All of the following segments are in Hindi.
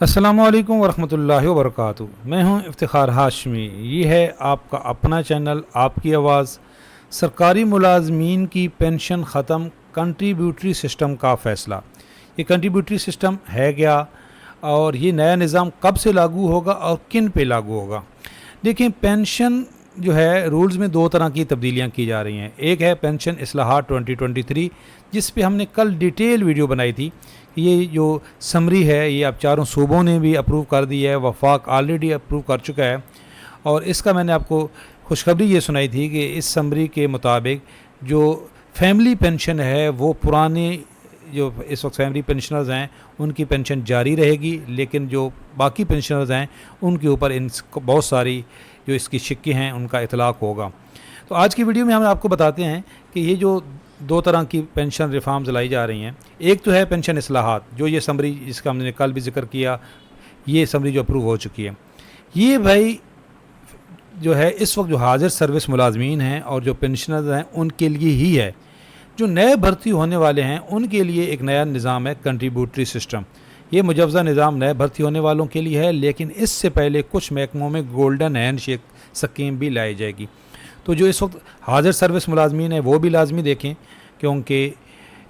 अस्सलामु अलैकुम वरहमतुल्लाहि वबरकातुहू। मैं हूं इफ्तिखार हाशमी। ये है आपका अपना चैनल आपकी आवाज़। सरकारी मुलाजमीन की पेंशन ख़त्म, कंट्रीब्यूटरी सिस्टम का फ़ैसला। ये कंट्रीब्यूटरी सिस्टम है क्या और ये नया निज़ाम कब से लागू होगा और किन पे लागू होगा? देखिए, पेंशन जो है रूल्स में दो तरह की तब्दीलियां की जा रही हैं। एक है पेंशन इस्लाहात 2023, जिस पे हमने कल डिटेल वीडियो बनाई थी। ये जो समरी है ये अब चारों सूबों ने भी अप्रूव कर दी है, वफाक ऑलरेडी अप्रूव कर चुका है। और इसका मैंने आपको खुशखबरी ये सुनाई थी कि इस समरी के मुताबिक जो फैमिली पेंशन है वो पुराने जो इस वक्त फैमिली पेंशनर्स हैं उनकी पेंशन जारी रहेगी, लेकिन जो बाकी पेंशनर्स हैं उनके ऊपर इन बहुत सारी जो इसकी शिक्के हैं उनका इतलाक़ होगा। तो आज की वीडियो में हम आपको बताते हैं कि ये जो दो तरह की पेंशन रिफॉर्म्स लाई जा रही हैं। एक तो है पेंशन इस्लाहात, जो ये समरी जिसका हमने कल भी जिक्र किया, ये समरी जो अप्रूव हो चुकी है। ये भाई जो है इस वक्त जो हाजिर सर्विस मुलाजमीन हैं और जो पेंशनर्स हैं उनके लिए ही है। जो नए भर्ती होने वाले हैं उनके लिए एक नया निज़ाम है कंट्रीब्यूटरी सिस्टम। ये मुजवज़ा निज़ाम नए भर्ती होने वालों के लिए है, लेकिन इससे पहले कुछ महकमों में गोल्डन हैंड शेक स्कीम भी लाई जाएगी। तो जो इस वक्त हाजिर सर्विस मुलाजमीन है वो भी लाजमी देखें, क्योंकि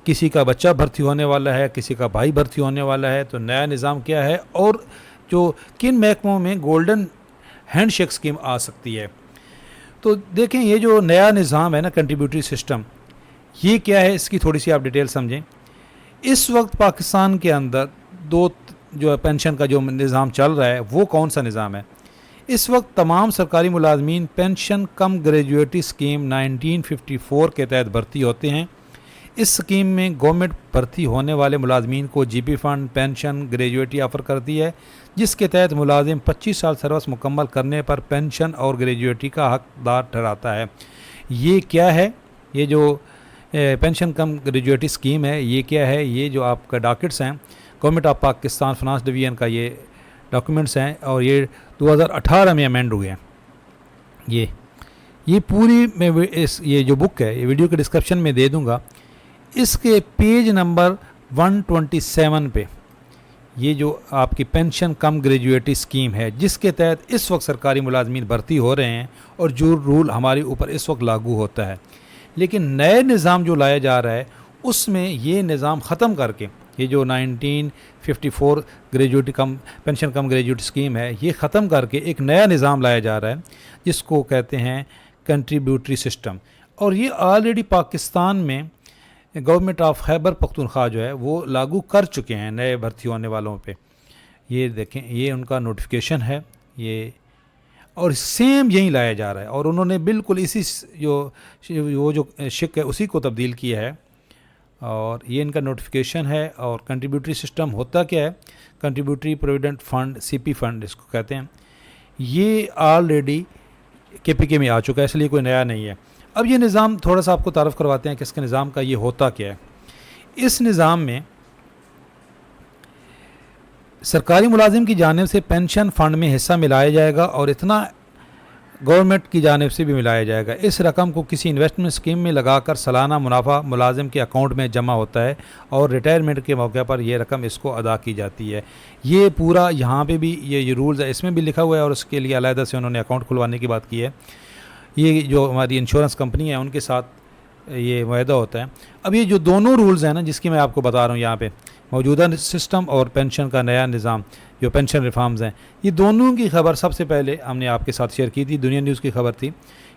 किसी का बच्चा भर्ती होने वाला है, किसी का भाई भर्ती होने वाला है, तो नया निज़ाम क्या है और जो किन महकमों में गोल्डन हैंड शेक स्कीम आ सकती है। तो देखें, ये जो नया निज़ाम है ना कंट्रीब्यूटरी सिस्टम, ये क्या है इसकी थोड़ी सी आप डिटेल समझें। इस वक्त पाकिस्तान के अंदर दो जो पेंशन का जो निज़ाम चल रहा है वो कौन सा निज़ाम है? इस वक्त तमाम सरकारी मुलाजमीन पेंशन कम ग्रेजुएटी स्कीम 1954 के तहत भर्ती होते हैं। इस स्कीम में गवर्नमेंट भर्ती होने वाले मुलाजमीन को GP fund pension gratuity offer करती है, जिसके तहत मुलाजिम 25 साल सर्विस मुकम्मल करने पर पेंशन और ग्रेजुएटी का हकदार ठहराता है। ये क्या है? ये जो पेंशन कम ग्रेजुएटी स्कीम है ये क्या है? ये जो आपका डॉक्यूमेंट्स हैं government of Pakistan finance division का, ये डॉक्यूमेंट्स हैं और ये 2018 में अमेंड हुए हैं। ये पूरी मैं ये जो बुक है ये वीडियो के डिस्क्रिप्शन में दे दूंगा। इसके पेज नंबर 127 पे ये जो आपकी पेंशन कम ग्रेजुएटी स्कीम है जिसके तहत इस वक्त सरकारी मुलाजमीन भर्ती हो रहे हैं और जो रूल हमारे ऊपर इस वक्त लागू होता है। लेकिन नए निज़ाम जो लाया जा रहा है उसमें ये निज़ाम ख़त्म करके ये जो 1954 ग्रेजुएटी कम पेंशन कम ग्रेजुएटी स्कीम है ये ख़त्म करके एक नया निज़ाम लाया जा रहा है जिसको कहते हैं कंट्रीब्यूटरी सिस्टम। और ये ऑलरेडी पाकिस्तान में गवर्नमेंट ऑफ खैबर पख्तूनख्वा जो है वो लागू कर चुके हैं नए भर्ती होने वालों पे। ये देखें, ये उनका नोटिफिकेशन है ये, और सेम यही लाया जा रहा है और उन्होंने बिल्कुल इसी जो शिक है उसी को तब्दील किया है। और ये इनका नोटिफिकेशन है। और कंट्रीब्यूटरी सिस्टम होता क्या है? Contributory provident fund, CP fund इसको कहते हैं। ये ऑलरेडी केपीके में आ चुका है, इसलिए कोई नया नहीं है। अब ये निज़ाम थोड़ा सा आपको तारफ़ करवाते हैं कि इसके निज़ाम का ये होता क्या है। इस निज़ाम में सरकारी मुलाजिम की जानिब से पेंशन फ़ंड में हिस्सा मिलाया जाएगा और इतना गवर्नमेंट की जानिब से भी मिलाया जाएगा। इस रकम को किसी इन्वेस्टमेंट स्कीम में लगाकर सालाना मुनाफा मुलाजिम के अकाउंट में जमा होता है और रिटायरमेंट के मौके पर यह रकम इसको अदा की जाती है। ये पूरा यहाँ पे भी ये रूल्स है, इसमें भी लिखा हुआ है और उसके लिए अलहदा से उन्होंने अकाउंट खुलवाने की बात की है। ये जो हमारी इंश्योरेंस कंपनी है उनके साथ ये मुआहदा होता है। अब ये जो दोनों रूल्स हैं ना जिसकी मैं आपको बता रहा हूँ यहाँ पे, मौजूदा सिस्टम और पेंशन का नया निज़ाम जो पेंशन रिफॉर्म्स हैं, ये दोनों की खबर सबसे पहले हमने आपके साथ शेयर की थी। दुनिया न्यूज़ की खबर थी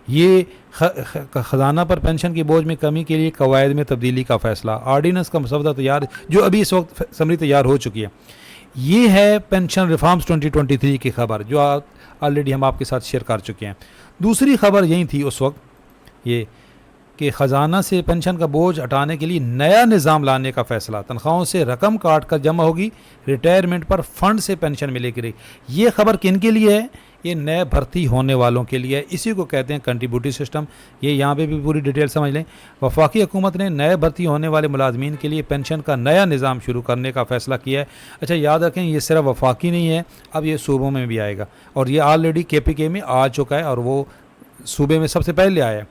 ये ख़जाना पर पेंशन के बोझ में कमी के लिए कवायद में तब्दीली का फ़ैसला। आर्डीनेंस का मसौदा तैयार जो अभी इस वक्त समरी तैयार हो चुकी है। ये है पेंशन रिफॉर्म्स 2023 की खबर जो ऑलरेडी हम आपके साथ शेयर कर चुके हैं। दूसरी खबर यही थी उस वक्त ये कि ख़जाना से पेंशन का बोझ हटाने के लिए नया निज़ाम लाने का फ़ैसला। तनख्वाहों से रकम काट कर जमा होगी, रिटायरमेंट पर फ़ंड से पेंशन मिलेगी। ये खबर किन के लिए है? ये नए भर्ती होने वालों के लिए है। इसी को कहते हैं कंट्रीब्यूटरी सिस्टम। ये यहाँ पे भी पूरी डिटेल समझ लें। वफाकी हुकूमत ने नए भर्ती होने वाले मुलाजमीन के लिए पेंशन का नया निज़ाम शुरू करने का फ़ैसला किया है। अच्छा, याद रखें ये सिर्फ वफाकी नहीं है, अब ये सूबों में भी आएगा और ये ऑलरेडी KPK में आ चुका है और वो सूबे में सबसे पहले आया है,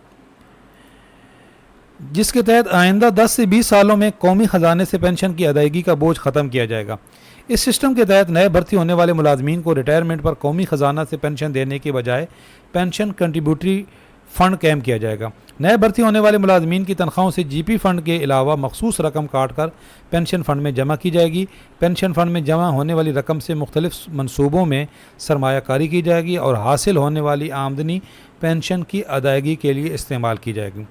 जिसके तहत आइंदा 10 से 20 सालों में कौमी ख़जाने से पेंशन की अदायगी का बोझ ख़त्म किया जाएगा। इस सिस्टम के तहत नए भर्ती होने वाले मुलाजमीन को रिटायरमेंट पर कौमी ख़जाना से पेंशन देने के बजाय पेंशन कंट्रीब्यूटरी फ़ंड कायम किया जाएगा। नए भर्ती होने वाले मुलाजमीन की तनख्वाहों से जीपी फ़ंड के अलावा मखसूस रकम काट कर पेंशन फ़ंड में जमा की जाएगी। पेंशन फ़ंड में जमा होने वाली रकम से मुख्तलिफ मनसूबों में सरमायाकारी की जाएगी और हासिल होने वाली आमदनी पेंशन की अदायगी के लिए इस्तेमाल की जाएगी।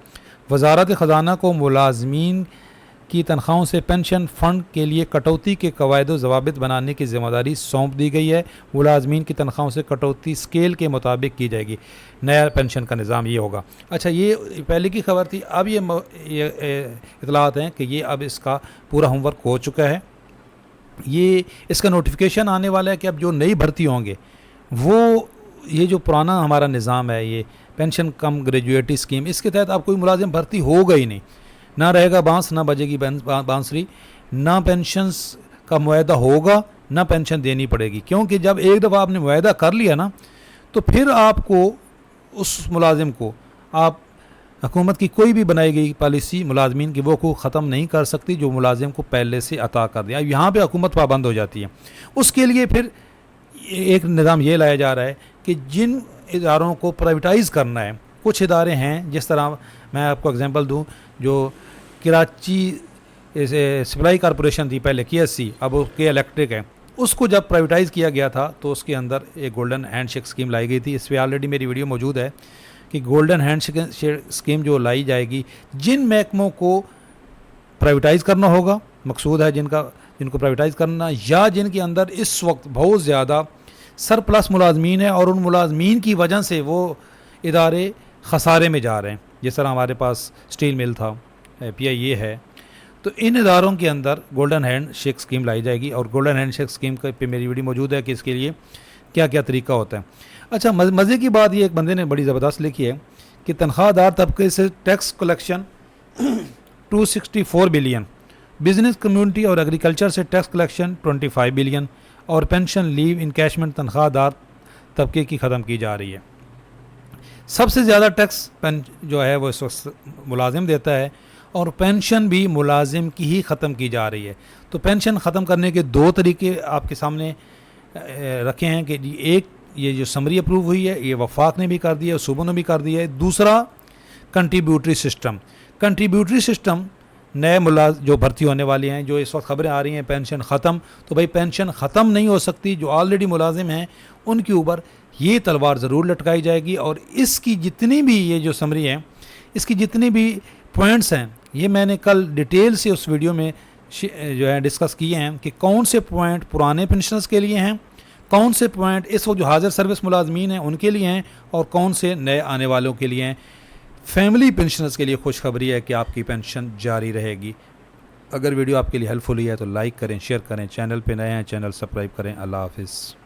वजारत ख़जाना को मुलाजमीन की तनख्वाहों से पेंशन फ़ंड के लिए कटौती के कवायद व ज़वाबित बनाने की ज़िम्मेदारी सौंप दी गई है। मुलाजमीन की तनख्वाहों से कटौती स्केल के मुताबिक की जाएगी। नया पेंशन का निज़ाम ये होगा। अच्छा, ये पहले की खबर थी। अब ये इतलात हैं कि ये अब इसका पूरा होमवर्क हो चुका है। ये इसका नोटिफिकेशन आने वाला है कि अब जो नई भर्ती होंगे वो ये जो पुराना हमारा निज़ाम है, ये पेंशन कम ग्रेजुएटी स्कीम, इसके तहत अब कोई मुलाजिम भर्ती होगा ही नहीं। ना रहेगा बांस, ना बजेगी बांसुरी, ना पेंशन्स का मुआहदा होगा, ना पेंशन देनी पड़ेगी। क्योंकि जब एक दफ़ा आपने मुआहदा कर लिया ना, तो फिर आपको उस मुलाजिम को आप हुकूमत की कोई भी बनाई गई पॉलिसी मुलाजमीन की वो को ख़त्म नहीं कर सकती जो मुलाजिम को पहले से अता कर दिया। यहाँ पे हुकूमत पाबंद हो जाती है। उसके लिए फिर एक निज़ाम ये लाया जा रहा है कि जिन इदारों को प्राइवेटाइज़ करना है, कुछ इदारे हैं, जिस तरह मैं आपको एग्जांपल दूं, जो कराची सप्लाई कॉरपोरेशन थी पहले KSC, अब उसके इलेक्ट्रिक है, उसको जब प्राइवेटाइज़ किया गया था तो उसके अंदर एक गोल्डन हैंडशेक स्कीम लाई गई थी। इस पर ऑलरेडी मेरी वीडियो मौजूद है कि गोल्डन हैंडशेक स्कीम जो लाई जाएगी, जिन महकमों को प्राइवेटाइज़ करना होगा, मकसूद है जिनको प्राइवेटाइज़ करना, या जिनके अंदर इस वक्त बहुत ज़्यादा सरप्लस मुलाजमीन है और उन मुलाजमीन की वजह से वो इदारे खसारे में जा रहे हैं। जिस तरह हमारे पास स्टील मिल था, PIA है, तो इन इदारों के अंदर गोल्डन हैंड शेक स्कीम लाई जाएगी। और गोल्डन हैंड शेक स्कीम पे मेरी वीडियो मौजूद है कि इसके लिए क्या क्या तरीका होता है। अच्छा, मज़े की बात ये एक बंदे ने बड़ी ज़बरदस्त लिखी है कि तनख्वाहदार तबके से tax collection 264 billion, business community और एग्रीकल्चर से टैक्स कलेक्शन 25 बिलियन और पेंशन लीव इनकैशमेंट तनख्वाहदार तबके की ख़त्म की जा रही है। सबसे ज़्यादा टैक्स जो है वो इस वक्त मुलाजिम देता है और पेंशन भी मुलाजिम की ही ख़त्म की जा रही है। तो पेंशन ख़त्म करने के दो तरीके आपके सामने रखे हैं कि एक, ये जो समरी अप्रूव हुई है ये वफाक ने भी कर दिया है, सूबों ने भी कर दिया है। दूसरा, कंट्रीब्यूटरी सिस्टम। कंट्रीब्यूटरी सिस्टम नए जो भर्ती होने वाले हैं, जो इस वक्त खबरें आ रही हैं पेंशन ख़त्म, तो भाई पेंशन ख़त्म नहीं हो सकती। जो ऑलरेडी मुलाजिम हैं उनके ऊपर ये तलवार ज़रूर लटकाई जाएगी। और इसकी जितनी भी ये जो समरी है, इसकी जितनी भी पॉइंट्स हैं, ये मैंने कल डिटेल से उस वीडियो में जो है डिस्कस किए हैं कि कौन से पॉइंट पुराने पेंशनर्स के लिए हैं, कौन से पॉइंट इस वक्त जो हाजिर सर्विस मुलाजमीन हैं उनके लिए हैं, और कौन से नए आने वालों के लिए हैं। फैमिली पेंशनर्स के लिए खुशखबरी है कि आपकी पेंशन जारी रहेगी। अगर वीडियो आपके लिए हेल्पफुल हुई है तो लाइक करें, शेयर करें, चैनल पे नए हैं चैनल सब्सक्राइब करें। अल्लाह हाफिज़।